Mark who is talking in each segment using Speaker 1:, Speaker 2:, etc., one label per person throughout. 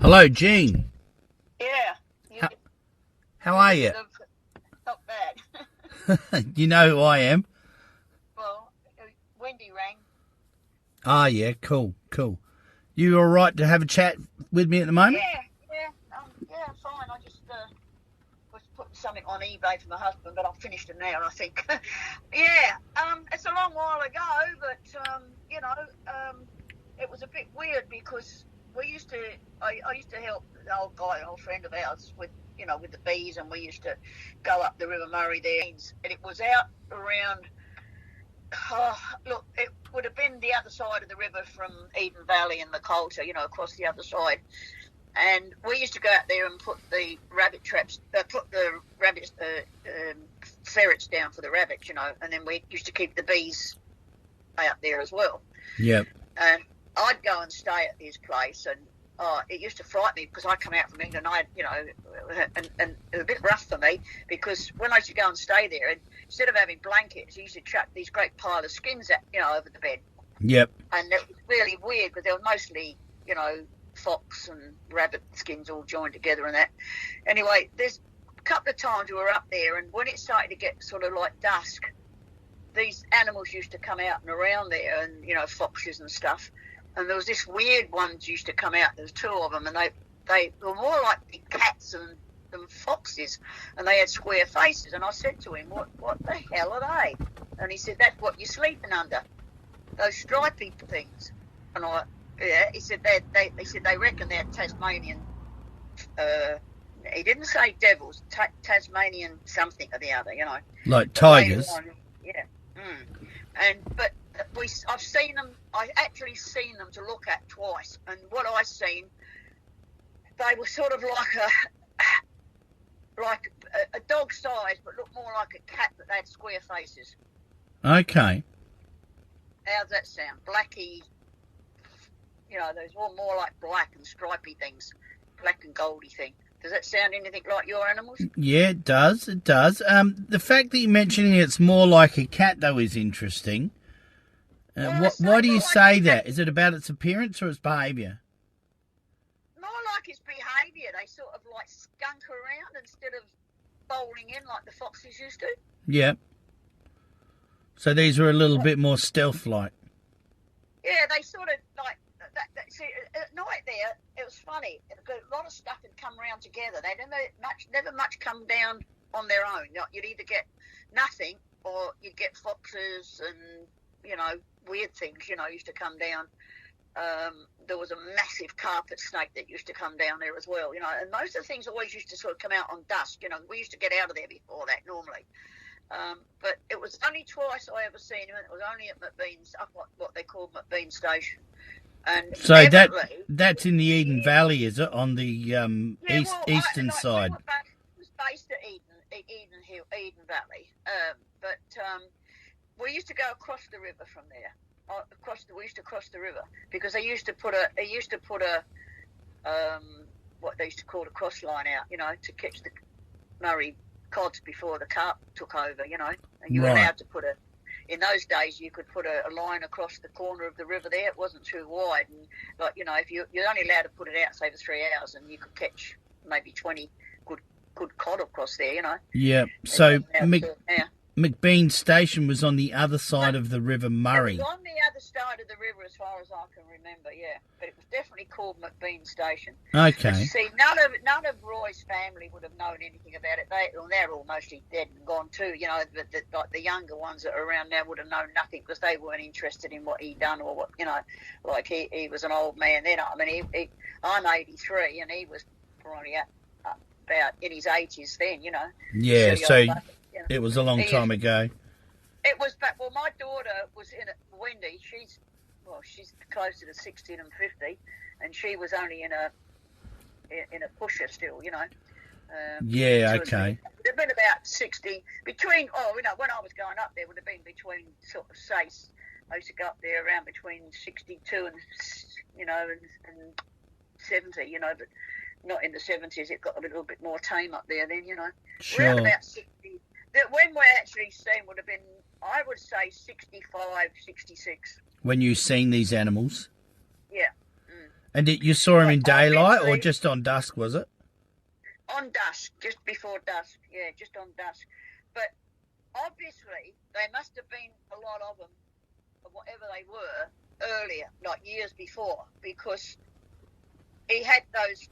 Speaker 1: Hello, Jean.
Speaker 2: Yeah, you,
Speaker 1: How
Speaker 2: you
Speaker 1: are
Speaker 2: must
Speaker 1: you?
Speaker 2: have not bad.
Speaker 1: You know who I am?
Speaker 2: Well, Wendy rang.
Speaker 1: Ah, yeah, cool. You all right to have a chat with me at the moment?
Speaker 2: Yeah, fine. I just was putting something on eBay for my husband, but I've finished it now, I think. Yeah, it's a long while ago, but it was a bit weird because I used to help the old guy, an old friend of ours, with the bees, and we used to go up the River Murray there, and it was out around. Oh, look, it would have been the other side of the river from Eden Valley and the Coulter, across the other side. And we used to go out there and put the rabbit traps, put the rabbits, ferrets down for the rabbits, and then we used to keep the bees out there as well.
Speaker 1: Yep.
Speaker 2: And I'd go and stay at his place, and it used to frighten me because I come out from England, and it was a bit rough for me because when I used to go and stay there, and instead of having blankets, he used to chuck these great pile of skins over the bed.
Speaker 1: Yep.
Speaker 2: And it was really weird because they were mostly, fox and rabbit skins all joined together and that. Anyway, there's a couple of times we were up there, and when it started to get sort of like dusk, these animals used to come out and around there, and foxes and stuff. And there was this weird ones used to come out. There was two of them, and they were more like big cats than foxes, and they had square faces. And I said to him, "What the hell are they?" And he said, "That's what you're sleeping under, those stripy things." And he said they reckon they're Tasmanian. He didn't say devils, Tasmanian something or the other,
Speaker 1: Like tigers.
Speaker 2: Yeah. But I've seen them. I actually seen them to look at twice, and what I seen, they were sort of like a dog size, but looked more like a cat, but they had square faces.
Speaker 1: Okay.
Speaker 2: How's that sound? Blacky. Those were more like black and stripy things, black and goldy thing. Does that sound anything like your animals?
Speaker 1: Yeah, it does. The fact that you're mentioning it's more like a cat, though, is interesting. Why do you say that? Is it about its appearance or its behaviour?
Speaker 2: More like its behaviour. They sort of like skunk around instead of bowling in like the foxes used to.
Speaker 1: Yeah. So these were a little bit more stealth-like.
Speaker 2: Yeah, they sort of like that. See, at night there, it was funny. A lot of stuff had come around together. They never much come down on their own. You'd either get nothing or you'd get foxes and weird things. Used to come down. There was a massive carpet snake that used to come down there as well. And most of the things always used to sort of come out on dusk. We used to get out of there before that normally. But it was only twice I ever seen him, and it was only at McBean's, up what they called McBean Station. And
Speaker 1: so that's in the Eden Valley, is it, on the eastern side?
Speaker 2: It was based at Eden Valley, but we used to go across the river from there. We used to cross the river because they used to put a what they used to call a cross line out, to catch the Murray cods before the carp took over, and you were allowed to put in those days you could put a line across the corner of the river there. It wasn't too wide, and if you're only allowed to put it out, say, for 3 hours, and you could catch maybe 20 good cod across there,
Speaker 1: Yeah. So McBean Station was on the other side of the River Murray.
Speaker 2: It was on the other side of the river as far as I can remember, yeah. But it was definitely called McBean Station.
Speaker 1: Okay.
Speaker 2: But see, none of Roy's family would have known anything about it. They're all mostly dead and gone too, like the younger ones that are around now would have known nothing because they weren't interested in what he'd done or what, like he was an old man then. I mean, I'm 83 and he was probably about in his 80s then,
Speaker 1: Yeah, so it was a long time ago.
Speaker 2: It was back. Well, my daughter was in it. Wendy, she's closer to 60 than 50, and she was only in a pusher still,
Speaker 1: Yeah, okay.
Speaker 2: It would have been about 60 between. When I was going up there, would have been between sort of say. I used to go up there around between 62 and and 70, but not in the 70s. It got a little bit more tame up there then,
Speaker 1: Sure.
Speaker 2: Around about 60. When we're actually seen would have been, I would say, 65, 66.
Speaker 1: When you seen these animals?
Speaker 2: Yeah.
Speaker 1: And you saw him in
Speaker 2: But
Speaker 1: daylight or
Speaker 2: obviously-
Speaker 1: just on dusk, was it?
Speaker 2: On dusk, just before dusk. Yeah, just on dusk. But obviously, there must have been a lot of them, whatever they were, earlier, like years before, because he had those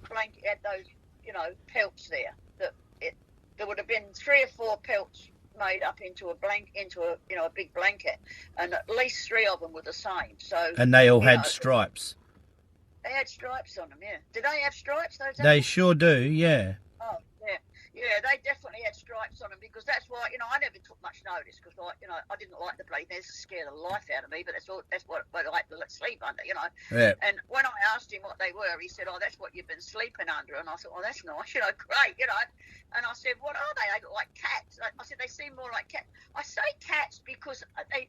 Speaker 2: pelts there. There would have been 3 or 4 pelts made up into a big blanket, and at least 3 of them were the same. So
Speaker 1: And they all had stripes.
Speaker 2: They had stripes on them. Yeah. Did they have stripes? Those
Speaker 1: They
Speaker 2: animals?
Speaker 1: sure do, yeah.
Speaker 2: Oh, yeah. Yeah, they definitely had stripes on them, because that's why, I never took much notice, because, I didn't like the bloody things to scare the life out of me, but that's what I like to sleep under,
Speaker 1: Yeah.
Speaker 2: And when I asked him what they were, he said, oh, that's what you've been sleeping under. And I thought, oh, that's nice, great, And I said, what are they? They look like cats. I said, they seem more like cats. I say cats because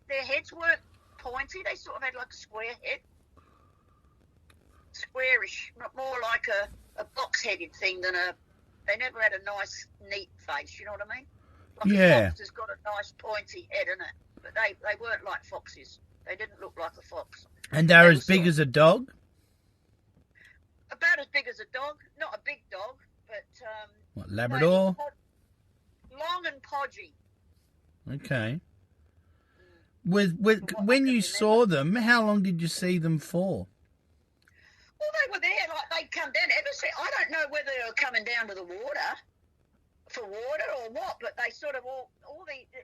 Speaker 2: their heads weren't pointy. They sort of had like a square head. Squarish, more like a box-headed thing than they never had a nice, neat face, you know what I mean? Like a fox has got a nice, pointy head, in it? But they weren't like foxes. They didn't look like a fox.
Speaker 1: And they're as big as a dog?
Speaker 2: About as big as a dog. Not a big dog, but...
Speaker 1: What, Labrador?
Speaker 2: Long and podgy.
Speaker 1: Okay. When you saw them, how long did you see them for?
Speaker 2: Well, they were there, like they'd come down. I don't know whether they were coming down to the water for water or what, but they sort of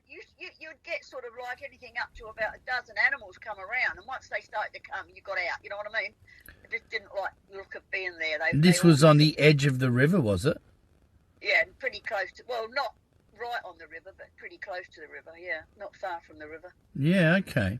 Speaker 2: you'd get sort of like anything up to about a dozen animals come around, and once they started to come, you got out. You know what I mean? I just didn't like look at being there.
Speaker 1: This was on the edge of the river, was it?
Speaker 2: Yeah, and pretty close to. Well, not right on the river, but pretty close to the river. Yeah, not far from the river.
Speaker 1: Yeah. Okay.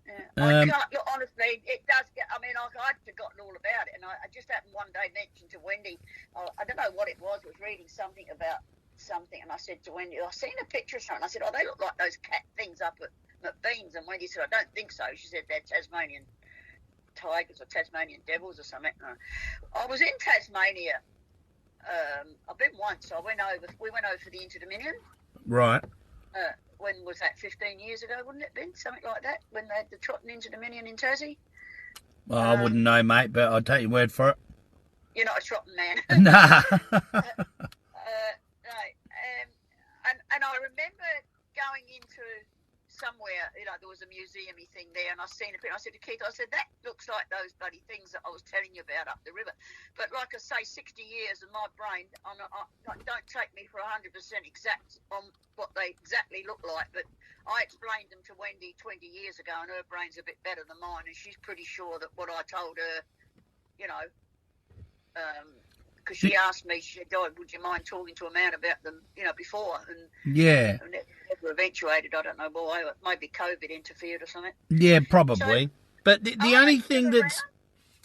Speaker 2: Yeah. I can't, look, honestly, it does get, I'd forgotten all about it, and I just happened one day mentioned to Wendy, I don't know what it was reading something about something, and I said to Wendy, I've seen a picture of something. I said, oh, they look like those cat things up at McBean's, and Wendy said, I don't think so. She said, they're Tasmanian tigers or Tasmanian devils or something. I was in Tasmania, I've been once, we went over for the Inter-Dominion.
Speaker 1: Right.
Speaker 2: When was that? 15 years ago, wouldn't it have been? Something like that, when they had the trotting Inter-Dominion in Tassie.
Speaker 1: Well, I wouldn't know, mate, but I'll take your word for it.
Speaker 2: You're not a trotting man.
Speaker 1: Nah.
Speaker 2: No. And I remember going into somewhere, there was a museum-y thing there, and I seen a picture. I said to Keith, that looks like those bloody things that I was telling you about up the river. But like I say, 60 years in my brain, don't take me for 100% exact on what they exactly look like, but I explained them to Wendy 20 years ago, and her brain's a bit better than mine, and she's pretty sure that what I told her, because she asked me, she said, oh, would you mind talking to a man about them, before? And
Speaker 1: yeah.
Speaker 2: And it never eventuated. I don't know why. Maybe COVID interfered or something.
Speaker 1: Yeah, probably. But the only thing that's...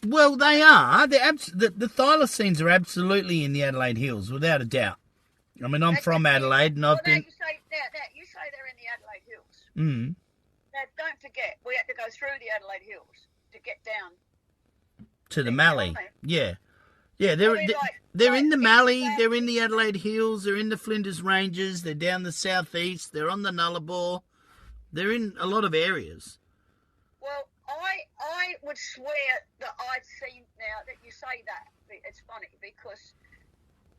Speaker 1: Well, they are. The thylacines are absolutely in the Adelaide Hills, without a doubt. I mean, I'm from Adelaide, and I've been...
Speaker 2: You say they're in the Adelaide Hills.
Speaker 1: Mm.
Speaker 2: Now, don't forget, we had to go through the Adelaide Hills to get down
Speaker 1: to the Mallee. Yeah. Yeah, they're in the Mallee, they're in the Adelaide Hills, they're in the Flinders Ranges, they're down the southeast, they're on the Nullarbor, they're in a lot of areas.
Speaker 2: Well, I would swear that I'd seen, now that you say that, it's funny, because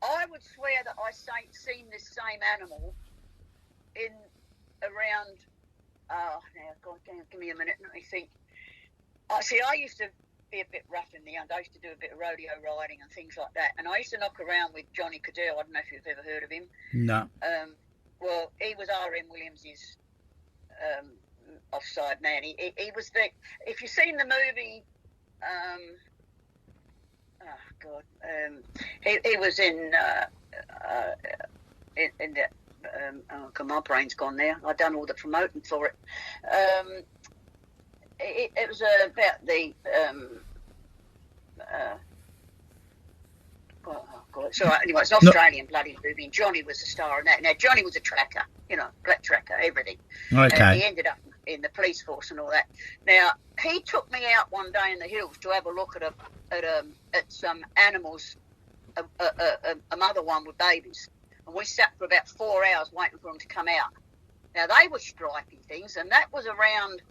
Speaker 2: I would swear that I seen this same animal in around, now, God, give me a minute, let me think. See, I used to be a bit rough in the end. I used to do a bit of rodeo riding and things like that, and I used to knock around with Johnny Cadell. I don't know if you've ever heard of him.
Speaker 1: No.
Speaker 2: Well, he was R.M. Williams's offside man. He was the. If you've seen the movie, he was in the. God, my brain's gone now. I've done all the promoting for it. It was about the it's all right. Anyway, it's an Australian bloody movie, and Johnny was the star in that. Now, Johnny was a tracker, black tracker, everything.
Speaker 1: Okay.
Speaker 2: He ended up in the police force and all that. Now, he took me out one day in the hills to have a look at some animals, a mother one with babies, and we sat for about 4 hours waiting for them to come out. Now, they were stripy things, and that was around...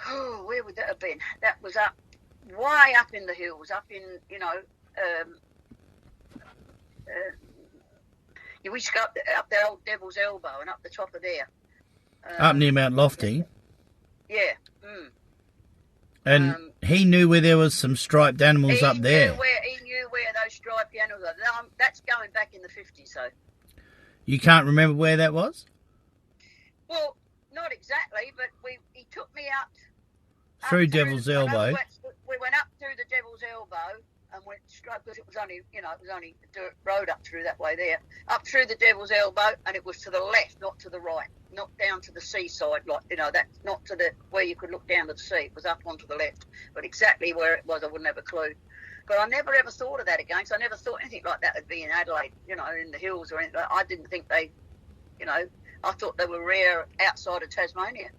Speaker 2: Oh, where would that have been? That was up way up in the hills, up in, you know, we used to go up the old Devil's Elbow and up the top of there.
Speaker 1: Up near Mount Lofty.
Speaker 2: Yeah.
Speaker 1: And he knew where there was some striped animals up there.
Speaker 2: He knew where those striped animals are. That's going back in the 50s, so.
Speaker 1: You can't remember where that was?
Speaker 2: Well, not exactly, but he took me up
Speaker 1: through Devil's Elbow.
Speaker 2: We went up through the Devil's Elbow and went straight, because it was only a dirt road up through that way there, up through the Devil's Elbow, and it was to the left, not to the right, not down to the seaside, like, you know, that's not to the where you could look down to the sea. It was up onto the left, but exactly where it was, I wouldn't have a clue. But I never ever thought of that again. So I never thought anything like that would be in Adelaide, you know, in the hills or anything. I didn't think they, you know, I thought they were rare outside of Tasmania.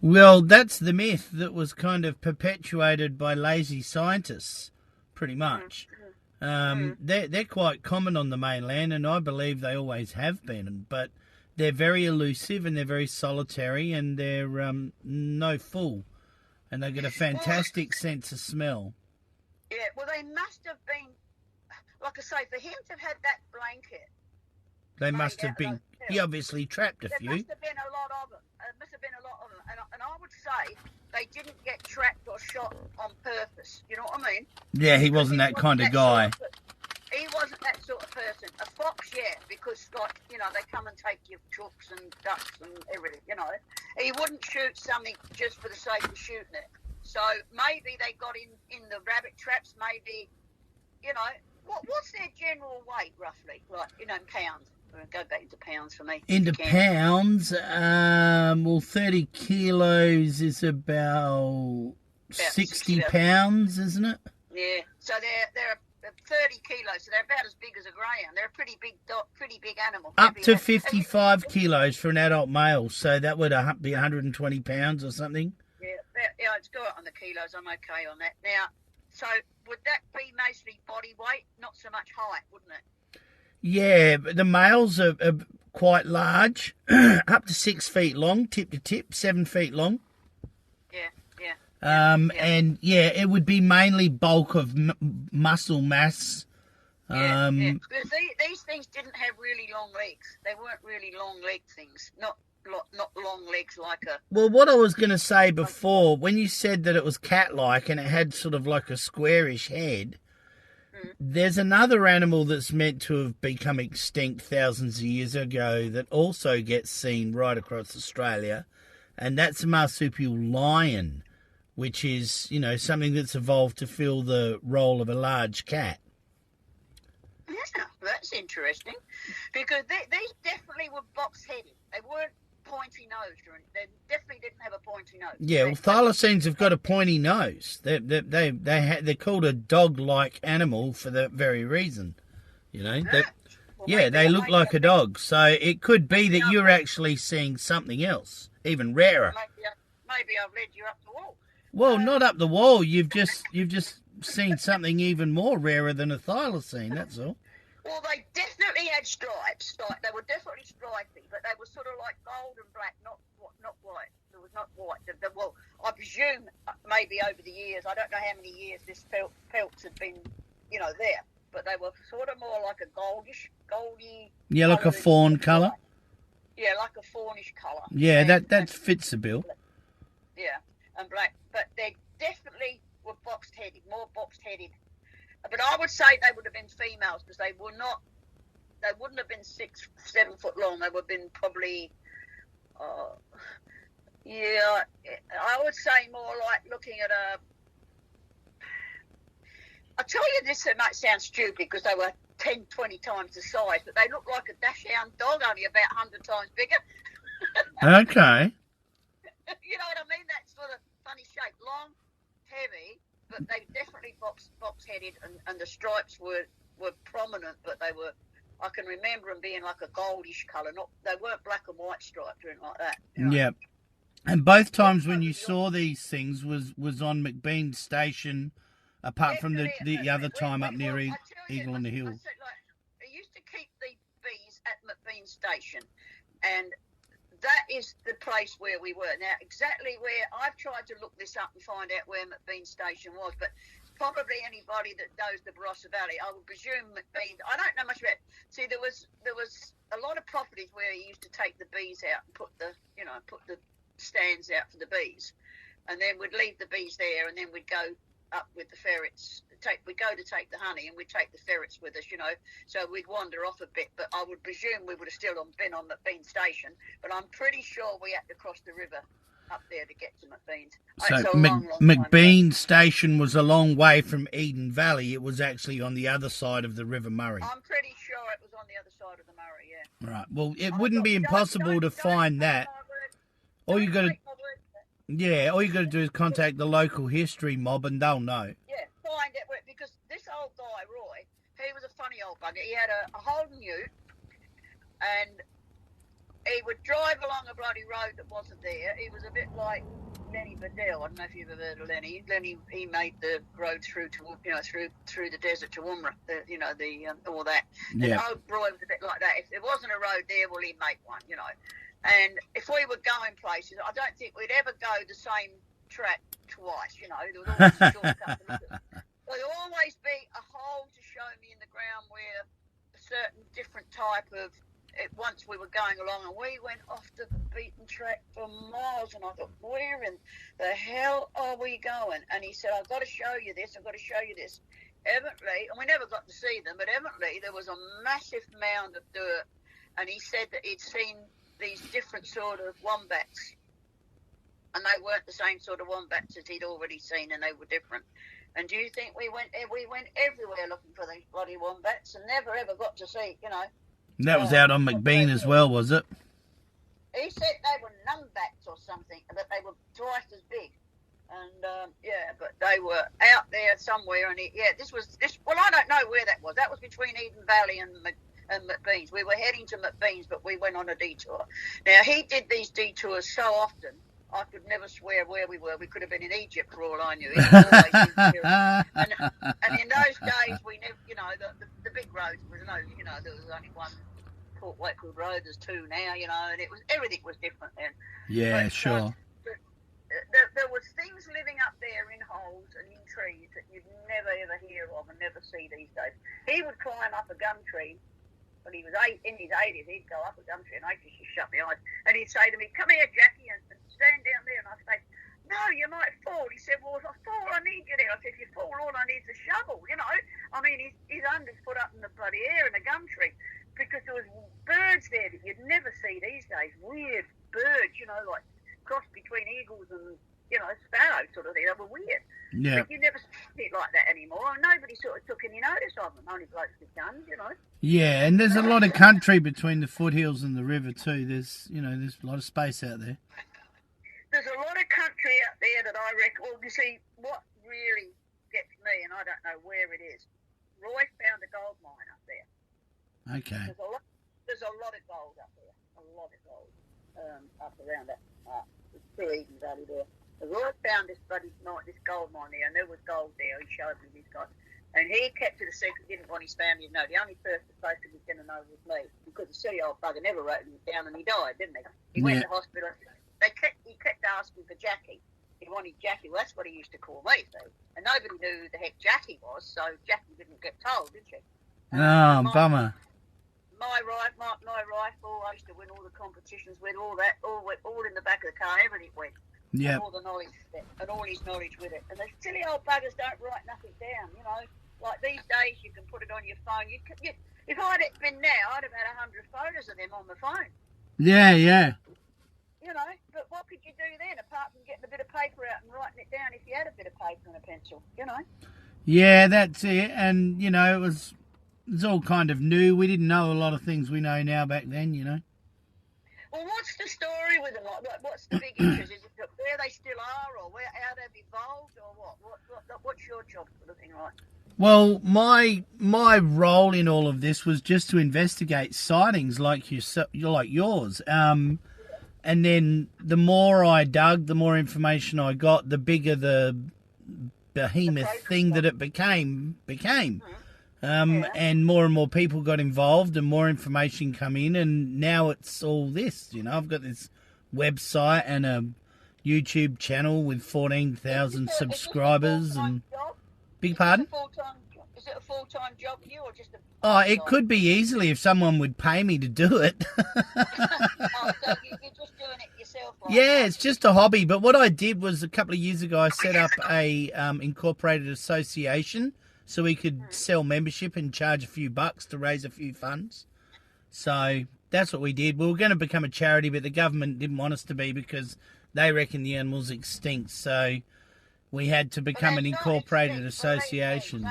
Speaker 1: Well, that's the myth that was kind of perpetuated by lazy scientists, pretty much. They're quite common on the mainland, and I believe they always have been. But they're very elusive and they're very solitary, and they're no fool, and they get a fantastic sense of smell.
Speaker 2: Yeah, well, they must have been, like I say, for him to have had that blanket.
Speaker 1: They must have been. He obviously trapped a few.
Speaker 2: There must have been a lot of them. And I would say they didn't get trapped or shot on purpose. You know what I mean?
Speaker 1: Yeah, he wasn't that kind of guy.
Speaker 2: He wasn't that sort of person. A fox, yeah, because, like, you know, they come and take your chooks and ducks and everything, you know. He wouldn't shoot something just for the sake of shooting it. So maybe they got in the rabbit traps, maybe, you know, what's their general weight, roughly, like, you know, in pounds? We'll go back into pounds for me.
Speaker 1: Into pounds, well, 30 kilos is about 60 pounds, isn't it?
Speaker 2: Yeah, so they're 30 kilos, so they're about as big as a greyhound. They're a pretty big animal.
Speaker 1: Up to 55 kilos for an adult male, so that would be 120 pounds or something.
Speaker 2: Yeah, it's got on the kilos. I'm okay on that. Now, so would that be mostly body weight, not so much height, wouldn't it?
Speaker 1: Yeah, but the males are quite large, up to 6 feet long, tip to tip, 7 feet long.
Speaker 2: Yeah.
Speaker 1: And yeah, it would be mainly bulk of muscle mass.
Speaker 2: Because these things didn't have really long legs. They weren't really long leg things. Not long legs like a...
Speaker 1: Well, what I was going to say before, when you said that it was cat-like and it had sort of like a squarish head, there's another animal that's meant to have become extinct thousands of years ago that also gets seen right across Australia, and that's a marsupial lion, which is, you know, something that's evolved to fill the role of a large cat.
Speaker 2: Yeah, that's interesting, because these definitely were box-headed. They weren't pointy-nosed, or they definitely didn't have a pointy nose. Yeah,
Speaker 1: well, thylacines have got a pointy nose. They're called a dog-like animal for that very reason. You know, they look like a dog. So it could be that you're actually seeing something else, even rarer.
Speaker 2: Maybe I've led you up the wall.
Speaker 1: Well, not up the wall. You've just seen something even more rarer than a thylacine. That's all.
Speaker 2: Well, they definitely had stripes. Like, they were definitely stripy, but they were sort of like gold and black, not white. It was not white. Well, I presume maybe over the years, I don't know how many years this pelts had been, you know, there, but they were sort of more like a goldy.
Speaker 1: Yeah, like a fawn colour.
Speaker 2: Yeah, like a fawnish colour.
Speaker 1: Yeah, that fits the bill.
Speaker 2: Yeah, and black, but they definitely were box-headed, more box-headed. But I would say they would have been females, because they wouldn't have been 6-7 foot long. They would have been probably, I would say more like looking at I'll tell you this, it might sound stupid because they were 10, 20 times the size, but they look like a dachshund dog, only about 100 times bigger.
Speaker 1: Okay.
Speaker 2: You know what I mean? That sort of funny shape, long, heavy. But they definitely box-headed, and the stripes were prominent, but they were, I can remember them being like a goldish colour. They weren't black and white striped or anything like that. You know?
Speaker 1: Yeah. And both times when you saw these things was on McBean Station, apart from the other time up near Eagle on the Hill.
Speaker 2: I used to keep the bees at McBean Station, and that is the place where we were. Now, exactly where, I've tried to look this up and find out where McBean Station was, but probably anybody that knows the Barossa Valley, I would presume McBean, I don't know much about it. See, there was a lot of properties where he used to take the bees out and put the stands out for the bees. And then we'd leave the bees there, and then we'd go up with the ferrets. We'd go to take the honey, and we'd take the ferrets with us, So we'd wander off a bit, but I would presume we would have still been on McBean Station. But I'm pretty sure we had to cross the river up there to get to McBean's.
Speaker 1: So McBean Station was a long way from Eden Valley. It was actually on the other side of the River Murray.
Speaker 2: I'm pretty sure it was on the other side of the Murray, yeah.
Speaker 1: Right. Well, it wouldn't be impossible to find that. All you got to do is contact the local history mob, and they'll know.
Speaker 2: Yeah, find it, because this old guy Roy, he was a funny old bugger. He had a Holden ute, and he would drive along a bloody road that wasn't there. He was a bit like Lenny Bedell. I don't know if you've ever heard of Lenny. Lenny, he made the road through to through the desert to Woomera. All that.
Speaker 1: Yeah.
Speaker 2: And old Roy was a bit like that. If there wasn't a road there, well, he'd make one. And if we were going places, I don't think we'd ever go the same track twice. There was always a shortcut. There'd always be a hole to show me in the ground where a certain different type of. Once we were going along, and we went off the beaten track for miles, and I thought, where in the hell are we going? And he said, I've got to show you this. Evidently, and we never got to see them, but evidently there was a massive mound of dirt, and he said that he'd seen these different sort of wombats, and they weren't the same sort of wombats as he'd already seen, and they were different. And do you think we went everywhere looking for these bloody wombats and never ever got to see,
Speaker 1: That was out on McBean as well, was it?
Speaker 2: He said they were numbats or something, that they were twice as big. And, but they were out there somewhere. And, well, I don't know where that was. That was between Eden Valley and McBean's. We were heading to McBean's, but we went on a detour. Now, he did these detours so often, I could never swear where we were. We could have been in Egypt for all I knew. He was always in and in those days, we never, the big roads was there was only one Port Wakefield Road. There's two now, and everything was different then.
Speaker 1: Yeah, sure.
Speaker 2: There was things living up there in holes and in trees that you'd never ever hear of and never see these days. He would climb up a gum tree. When he was in his 80s, he'd go up a gum tree, and I used to shut my eyes. And he'd say to me, "Come here, Jackie," and stand down there. And I'd say, "No, you might fall." He said, "Well, if I fall, I need you there." I said, "If you fall, all I need is a shovel." I mean, his under's put up in the bloody air in a gum tree, because there was birds there that you'd never see these days. Weird birds, like cross between eagles and sparrows sort of thing. They were weird.
Speaker 1: Yeah.
Speaker 2: But you never see it like that anymore. And nobody sort of took any notice of them. Only blokes with guns,
Speaker 1: Yeah, and there's a lot of country between the foothills and the river too. There's there's a lot of space out there.
Speaker 2: There's a lot of country out there that I reckon. Well, you see, what really gets me, and I don't know where it is. Roy found a gold mine up there.
Speaker 1: Okay.
Speaker 2: There's a lot of gold up there. A lot of gold up around that. Through Eden Valley there. Roy found this gold mine there, and there was gold there. He showed me this guy. And he kept it a secret, didn't want his family to know. The only person supposed to be going to know was me, because the silly old bugger never wrote him down, and he died, didn't he? He went to hospital. He kept asking for Jackie. He wanted Jackie. Well, that's what he used to call me, see. And nobody knew who the heck Jackie was, so Jackie didn't get told, did she?
Speaker 1: Bummer.
Speaker 2: My rifle, I used to win all the competitions with, all in the back of the car, everything went.
Speaker 1: Yeah.
Speaker 2: All the knowledge and all his knowledge with it. And the silly old buggers don't write nothing down, Like these days, you can put it on your phone. If I'd been now, I'd have had 100 photos of them on the phone.
Speaker 1: Yeah.
Speaker 2: But what could you do then, apart from getting a bit of paper out and writing it down if you had a bit of paper and a pencil,
Speaker 1: Yeah, that's it. And, it's all kind of new. We didn't know a lot of things we know now back then,
Speaker 2: Well, what's the story with them? What's the big interest? Is it where they still are, or how they've evolved, or what? What's your job sort of thing like?
Speaker 1: Well, my role in all of this was just to investigate sightings like yours. And then the more I dug, the more information I got, the bigger the behemoth thing that it became. And more people got involved, and more information come in, and now it's all this. I've got this website and a YouTube channel with 14,000 subscribers and... Big pardon?
Speaker 2: Is it a full-time job for you or just a...
Speaker 1: Oh, it could be easily if someone would pay me to do it.
Speaker 2: So you're just doing it yourself?
Speaker 1: Yeah, it's just a hobby. But what I did was a couple of years ago, I set up a incorporated association so we could sell membership and charge a few bucks to raise a few funds. So that's what we did. We were going to become a charity, but the government didn't want us to be because they reckon the animal's extinct. So we had to become an incorporated association.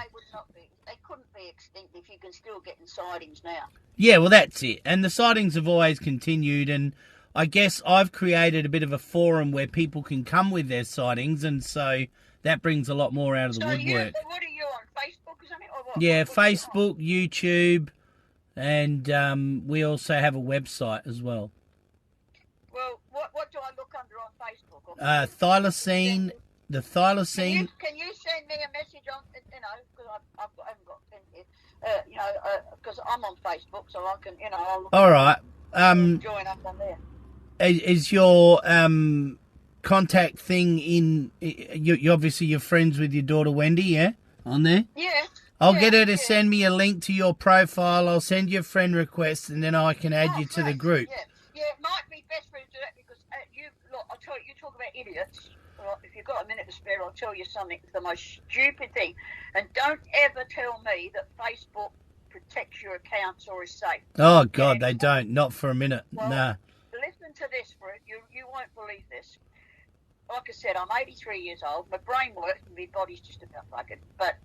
Speaker 2: They couldn't be extinct if you can still get in sightings now.
Speaker 1: Yeah, well, that's it. And the sightings have always continued. And I guess I've created a bit of a forum where people can come with their sightings. And so that brings a lot more out of the woodwork.
Speaker 2: What are you on, Facebook or something? Or what?
Speaker 1: Yeah, Facebook, YouTube, and we also have a website as well.
Speaker 2: Well, what do I look under on Facebook?
Speaker 1: Thylacine, the Thylacine.
Speaker 2: Can you send me a message on, because I haven't got pen here, because I'm on Facebook, so I can, I'll look.
Speaker 1: All right.
Speaker 2: Join up on there.
Speaker 1: Is your contact thing in? You obviously you're friends with your daughter Wendy, yeah? On there.
Speaker 2: Yeah.
Speaker 1: I'll get her to send me a link to your profile. I'll send you a friend request, and then I can add you to the group.
Speaker 2: Yeah, it might be best for you to do that because I'll tell you, you talk about idiots. Well, if you've got a minute to spare, I'll tell you something. It's the most stupid thing. And don't ever tell me that Facebook protects your accounts or is safe.
Speaker 1: Oh, God, they don't. Not for a minute. Well, nah.
Speaker 2: Listen to this, Bruce. You won't believe this. Like I said, I'm 83 years old. My brain works and my body's just about buggered. But,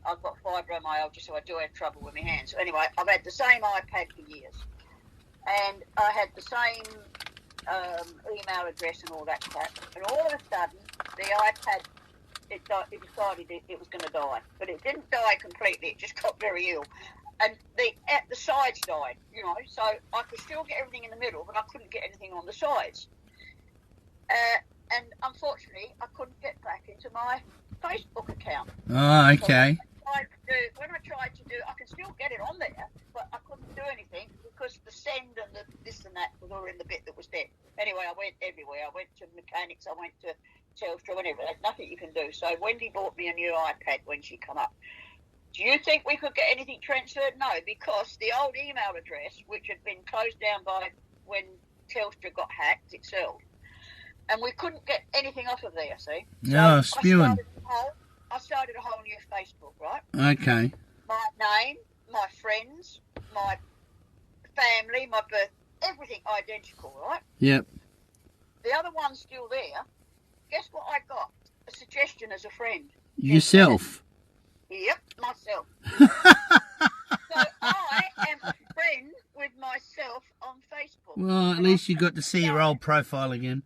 Speaker 2: I've got fibromyalgia, so I do have trouble with my hands. So anyway, I've had the same iPad for years. And I had the same email address and all that crap. And all of a sudden, the iPad, it decided it was going to die. But it didn't die completely. It just got very ill. And the sides died, So I could still get everything in the middle, but I couldn't get anything on the sides. And unfortunately, I couldn't get back into my Facebook account.
Speaker 1: Oh, okay.
Speaker 2: So when I tried to do, I could still get it on there, but I couldn't do anything because the send and the this and that was all in the bit that was dead. Anyway, I went everywhere. I went to mechanics. I went to Telstra, whatever. There's nothing you can do. So Wendy bought me a new iPad when she come up. Do you think we could get anything transferred? No, because the old email address, which had been closed down by when Telstra got hacked itself, and we couldn't get anything off of there, see?
Speaker 1: No, spewing.
Speaker 2: I started a whole new Facebook, right?
Speaker 1: Okay.
Speaker 2: My name, my friends, my family, my birth, everything identical, right?
Speaker 1: Yep.
Speaker 2: The other one's still there. Guess what I got? A suggestion as a friend.
Speaker 1: Yourself?
Speaker 2: Yep, myself. So I am a friend with myself on Facebook.
Speaker 1: Well, at least you got to see your old profile again.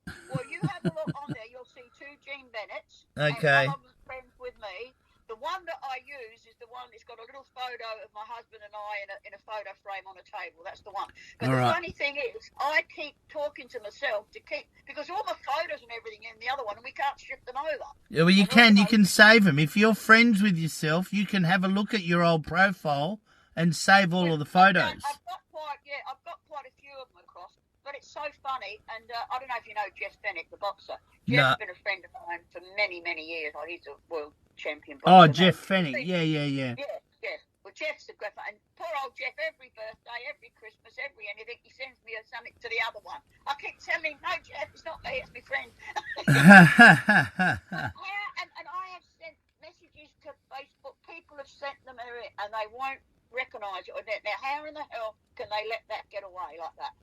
Speaker 2: Well, you have a look on there. You'll see 2 Jean Bennetts.
Speaker 1: Okay.
Speaker 2: And one of them's friends with me. The one that I use is the one that's got a little photo of my husband and I in a photo frame on a table. That's the one. But the funny thing is, I keep talking to myself because all my photos and everything in the other one, and we can't shift them over.
Speaker 1: Yeah, well, you can save them. If you're friends with yourself, you can have a look at your old profile and save all of the photos.
Speaker 2: I've got quite a few of them across. But it's so funny, and I don't know if you know Jeff Bennett, the boxer. Jeff's been a friend of mine for many, many years. Oh, he's a world champion boxer.
Speaker 1: Oh, Jeff Fennick. Yeah.
Speaker 2: Yeah, Jeff. Well, Jeff's a great and poor old Jeff, every birthday, every Christmas, every anything, he sends me something to the other one. I keep telling him, no, Jeff, it's not me, it's my friend. And I have sent messages to Facebook. People have sent them, and they won't recognise it. Now, how in the hell can they let that get away like that?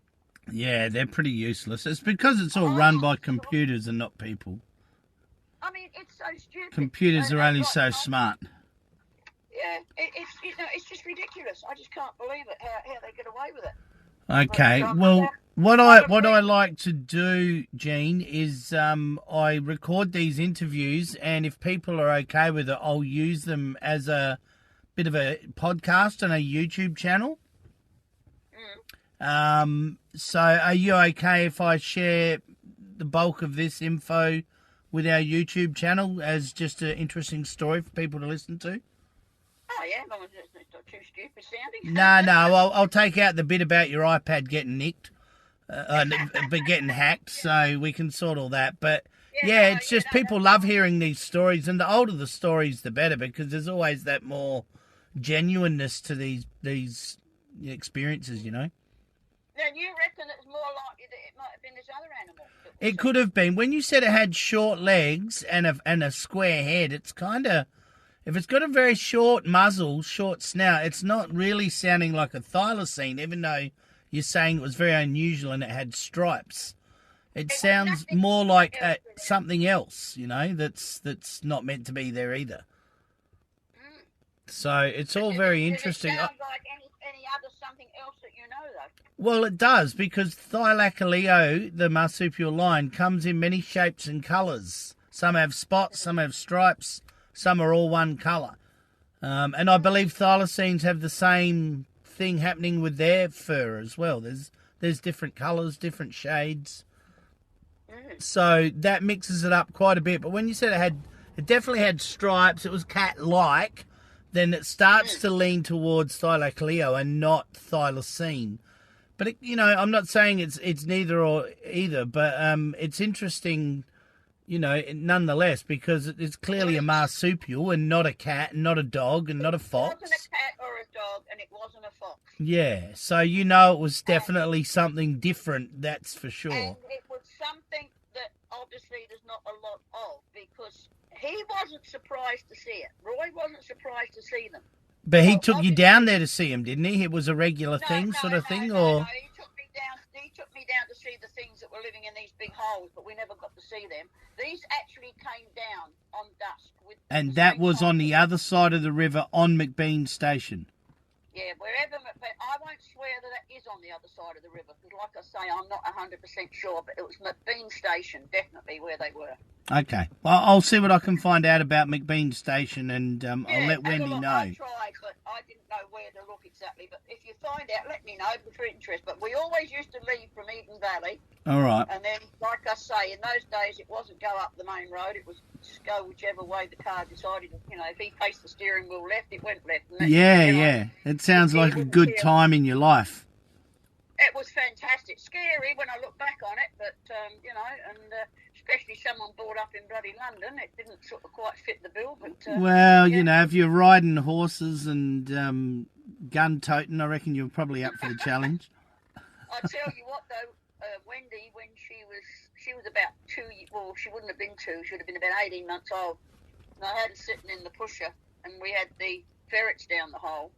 Speaker 1: Yeah, they're pretty useless. It's because it's all run by computers and not people.
Speaker 2: I mean, it's so stupid.
Speaker 1: Computers are only so smart.
Speaker 2: Yeah, it's just ridiculous. I just can't believe it, how they get away with it.
Speaker 1: Okay, well, what I like to do, Jean, is I record these interviews, and if people are okay with it, I'll use them as a bit of a podcast on a YouTube channel. So are you okay if I share the bulk of this info with our YouTube channel as just an interesting story for people to listen to?
Speaker 2: Oh, yeah, as long as it's not too stupid sounding.
Speaker 1: No, I'll take out the bit about your iPad getting nicked. but getting hacked, so we can sort all that. But
Speaker 2: Yeah,
Speaker 1: it's just people love hearing these stories, and the older the stories, the better, because there's always that more genuineness to these experiences, you know.
Speaker 2: Now, you reckon it's more likely that it might have been this other animal?
Speaker 1: It could have been. When you said it had short legs and a square head, it's kind of, if it's got a very short muzzle, short snout, it's not really sounding like a thylacine, even though you're saying it was very unusual and it had stripes. It sounds more like something else, you know, that's not meant to be there either. So it's all very interesting.
Speaker 2: It sounds like any other something else that you know, though.
Speaker 1: Well, it does, because Thylacine, the marsupial lion, comes in many shapes and colours. Some have spots, some have stripes, some are all one colour. And I believe thylacines have the same thing happening with their fur as well. There's different colours, different shades. So that mixes it up quite a bit. But when you said it definitely had stripes, it was cat-like, then it starts to lean towards Thylacine and not thylacine. But, I'm not saying it's neither or either, but it's interesting, nonetheless, because it's clearly a marsupial and not a cat and not a dog and not a fox.
Speaker 2: It wasn't a cat or a dog, and it wasn't a fox.
Speaker 1: Yeah, so it was definitely something different, that's for sure.
Speaker 2: And it was something that obviously there's not a lot of, because he wasn't surprised to see it. Roy wasn't surprised to see them.
Speaker 1: But he took you down there to see him, didn't he? It was a regular thing,
Speaker 2: No,
Speaker 1: or?
Speaker 2: he took me down to see the things that were living in these big holes, but we never got to see them. These actually came down on dusk.
Speaker 1: And that was on the other side of the river on McBean Station.
Speaker 2: Yeah, wherever, but I won't swear that is on the other side of the river, because like I say, I'm not 100% sure, but it was McBean Station, definitely, where they were.
Speaker 1: Okay. Well, I'll see what I can find out about McBean Station, and I'll let Wendy know.
Speaker 2: I tried, but I didn't know where to look exactly. But if you find out, let me know if you're interested. But we always used to leave from Eden Valley.
Speaker 1: All right.
Speaker 2: And then, like I say, in those days, it wasn't go up the main road. It was just go whichever way the car decided. If he faced the steering wheel left, it went left. And
Speaker 1: yeah. It sounds like a good time in your life.
Speaker 2: It was fantastic. Scary when I look back on it, but, especially someone brought up in bloody London, it didn't sort of quite fit the bill. But
Speaker 1: if you're riding horses and gun-toting, I reckon you're probably up for the challenge.
Speaker 2: I'll tell you what, though, Wendy, when she was about 2, well, she wouldn't have been 2, she would have been about 18 months old, and I had her sitting in the pusher, and we had the ferrets down the hole,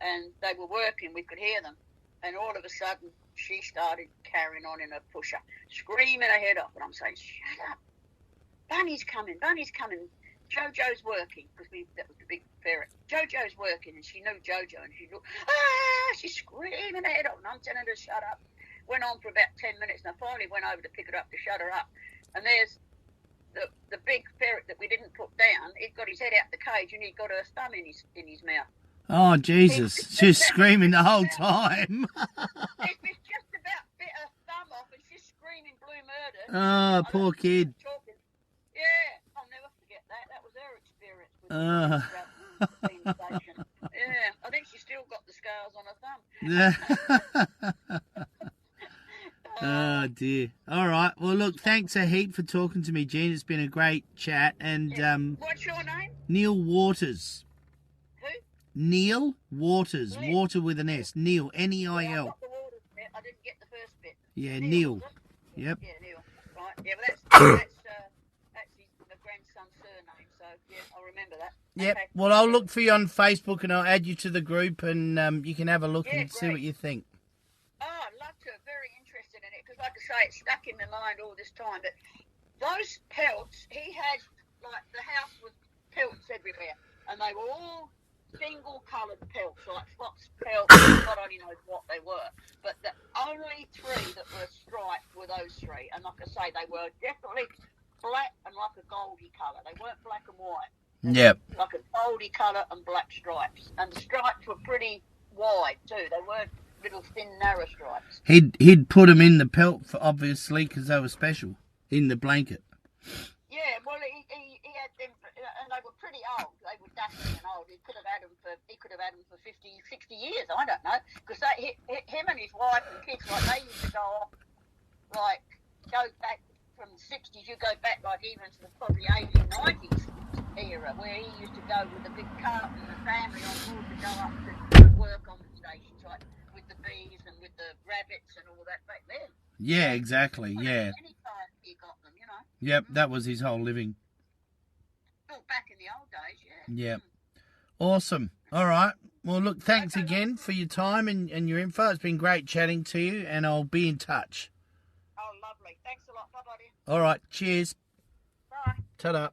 Speaker 2: and they were working, we could hear them, and all of a sudden, she started carrying on in her pusher, screaming her head off, and I'm saying, shut up, Bunny's coming, Jojo's working, because that was the big ferret. Jojo's working, and she knew Jojo, and she looked, she's screaming her head off, and I'm telling her to shut up. Went on for about 10 minutes, and I finally went over to pick her up to shut her up, and there's the big ferret that we didn't put down. He'd got his head out the cage, and he'd got her thumb in his mouth.
Speaker 1: Oh, Jesus. She's screaming the whole time.
Speaker 2: He's just about bit her thumb off, and she's screaming blue murder.
Speaker 1: Oh, poor kid.
Speaker 2: Yeah, I'll never forget that. That was her experience with the station. Yeah, I think she's still got the scars on her thumb.
Speaker 1: Oh, dear. All right. Well, look, thanks a heap for talking to me, Jean. It's been a great chat. And
Speaker 2: what's your name?
Speaker 1: Neil Waters.
Speaker 2: Who?
Speaker 1: Neil Waters. Water with an S. Neil. N-E-I-L.
Speaker 2: Yeah, I got the Waters bit. I didn't get the first bit.
Speaker 1: Yeah, Neil. Yep.
Speaker 2: Yeah, Neil. Right. Yeah, well, that's my grandson's surname. So yeah, I'll remember that.
Speaker 1: Yep.
Speaker 2: Okay.
Speaker 1: Well, I'll look for you on Facebook and I'll add you to the group, and you can have a look and see what you think.
Speaker 2: Oh, I'd love to. Very interested in it, because like I say, it's stuck in my mind all this time. But those pelts, he had, like, the house was pelts everywhere, and they were all single-coloured pelts, like fox pelts. God only knows what they were. But the only 3 that were striped were those 3. And like I say, they were definitely black and like a goldy colour. They weren't black and white.
Speaker 1: Yep.
Speaker 2: Like a goldy colour and black stripes. And the stripes were pretty wide, too. They weren't little thin narrow stripes.
Speaker 1: He'd put them in the pelt, obviously, because they were special, in the blanket.
Speaker 2: Yeah, well, he had them, and they were pretty old. They were dusty and old. He could have had them for 50, 60 years. I don't know, because him and his wife and kids, like they used to go off, like go back from the 60s. You go back like even to the probably 80s, 90s era, where he used to go with a big cart and the family on board to go up to work on the stations, like with the bees and with the rabbits and all that back then.
Speaker 1: Yeah, exactly. Yeah.
Speaker 2: Anytime he got them,
Speaker 1: Yep, that was his whole living.
Speaker 2: Well, back in the old days,
Speaker 1: Yep. Awesome. All right. Well, look, thanks again for your time and your info. It's been great chatting to you, and I'll be in touch.
Speaker 2: Oh, lovely. Thanks a lot. Bye, buddy.
Speaker 1: All right. Cheers.
Speaker 2: Bye.
Speaker 1: Ta-da.